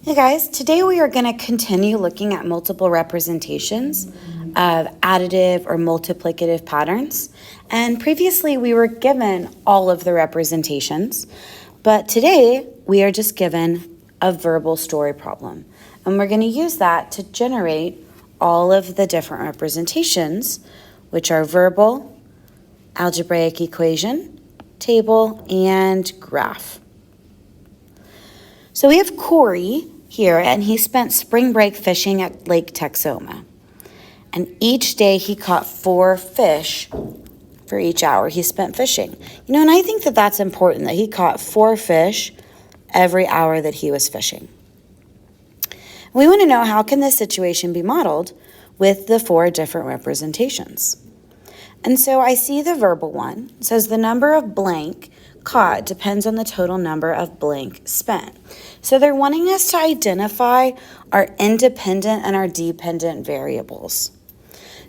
Hey guys, today we are going to continue looking at multiple representations of additive or multiplicative patterns. And previously we were given all of the representations, but today we are just given a verbal story problem. And we're going to use that to generate all of the different representations, which are verbal, algebraic equation, table, and graph. So we have Corey here, and he spent spring break fishing at Lake Texoma. And each day he caught 4 fish for each hour he spent fishing. And I think that that's important, that he caught 4 fish every hour that he was fishing. We want to know, how can this situation be modeled with the 4 different representations? And so I see the verbal one. It says the number of blank caught depends on the total number of blank spent. So they're wanting us to identify our independent and our dependent variables.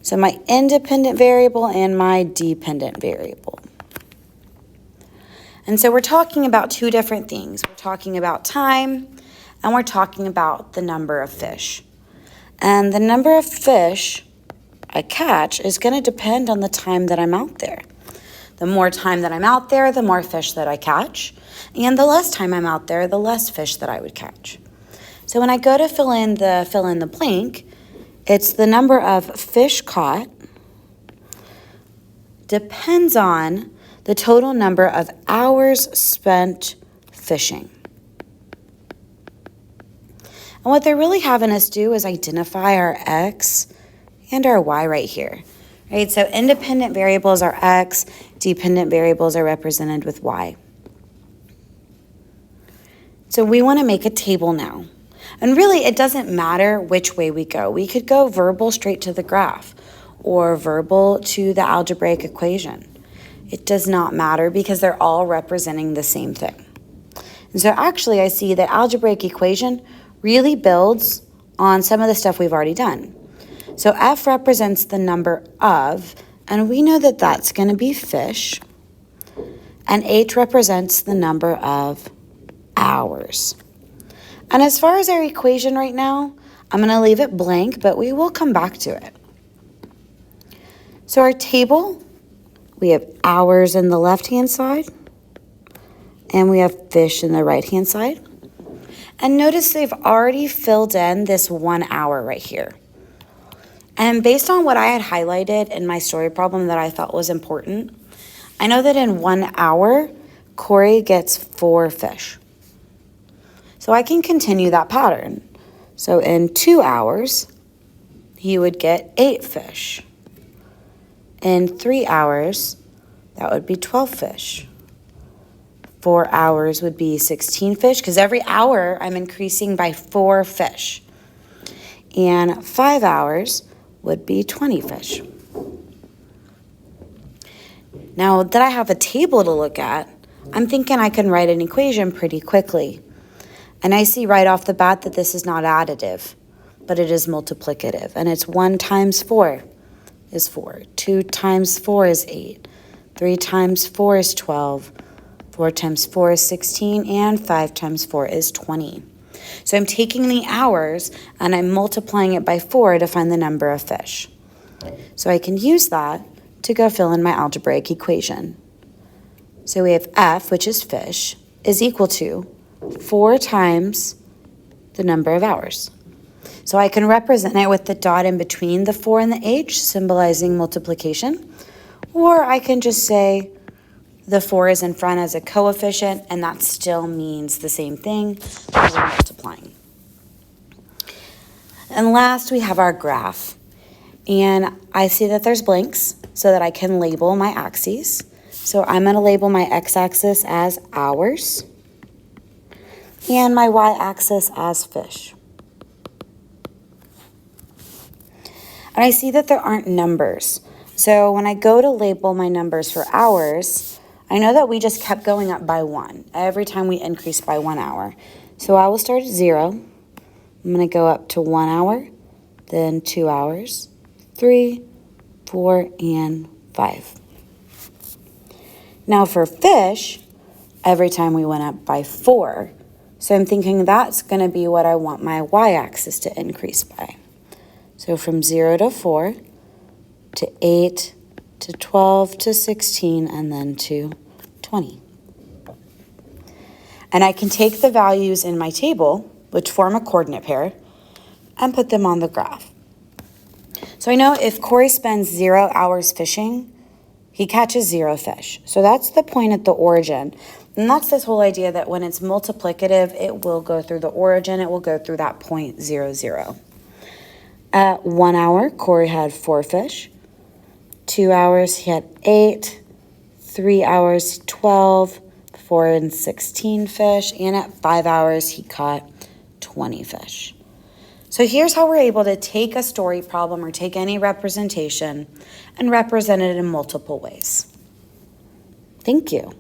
So my independent variable and my dependent variable. And so we're talking about 2 different things. We're talking about time, and we're talking about the number of fish. And the number of fish I catch is going to depend on the time that I'm out there. The more time that I'm out there, the more fish that I catch. And the less time I'm out there, the less fish that I would catch. So when I go to fill in the blank, it's the number of fish caught depends on the total number of hours spent fishing. And what they're really having us do is identify our X and our Y right here. Right, so independent variables are X, dependent variables are represented with Y. So we want to make a table now. And really, it doesn't matter which way we go. We could go verbal straight to the graph or verbal to the algebraic equation. It does not matter because they're all representing the same thing. And so actually, I see that algebraic equation really builds on some of the stuff we've already done. So F represents the number of, and we know that that's going to be fish. And H represents the number of hours. And as far as our equation right now, I'm going to leave it blank, but we will come back to it. So our table, we have hours in the left-hand side, and we have fish in the right-hand side. And notice they've already filled in this 1 hour right here. And based on what I had highlighted in my story problem that I thought was important, I know that in 1 hour, Corey gets 4 fish. So I can continue that pattern. So in 2 hours, he would get 8 fish. In 3 hours, that would be 12 fish. 4 hours would be 16 fish, because every hour I'm increasing by 4 fish. And 5 hours would be 20 fish. Now that I have a table to look at, I'm thinking I can write an equation pretty quickly. And I see right off the bat that this is not additive, but it is multiplicative. And it's 1 times 4 is 4. 2 times 4 is 8. 3 times 4 is 12. 4 times 4 is 16. And 5 times 4 is 20. So I'm taking the hours and I'm multiplying it by 4 to find the number of fish. So I can use that to go fill in my algebraic equation. So we have F, which is fish, is equal to 4 times the number of hours. So I can represent it with the dot in between the 4 and the H, symbolizing multiplication. Or I can just say the 4 is in front as a coefficient, and that still means the same thing, that we're multiplying. And last, we have our graph. And I see that there's blanks so that I can label my axes. So I'm going to label my x-axis as hours and my y-axis as fish. And I see that there aren't numbers. So when I go to label my numbers for hours, I know that we just kept going up by 1 every time we increased by 1 hour. So I will start at 0. I'm going to go up to 1 hour, then 2 hours, 3, 4, and 5. Now for fish, every time we went up by 4, So I'm thinking that's going to be what I want my y-axis to increase by. So from 0 to 4 to 8 to 12 to 16 and then to 20. And I can take the values in my table, which form a coordinate pair, and put them on the graph. So I know if Corey spends 0 hours fishing, he catches 0 fish. So that's the point at the origin. And that's this whole idea that when it's multiplicative, it will go through the origin, it will go through that point 0, 0. At 1 hour, Corey had 4 fish. 2 hours, he had 8. 3 hours, 12. 4 and 16 fish. And at 5 hours, he caught 20 fish. So here's how we're able to take a story problem or take any representation and represent it in multiple ways. Thank you.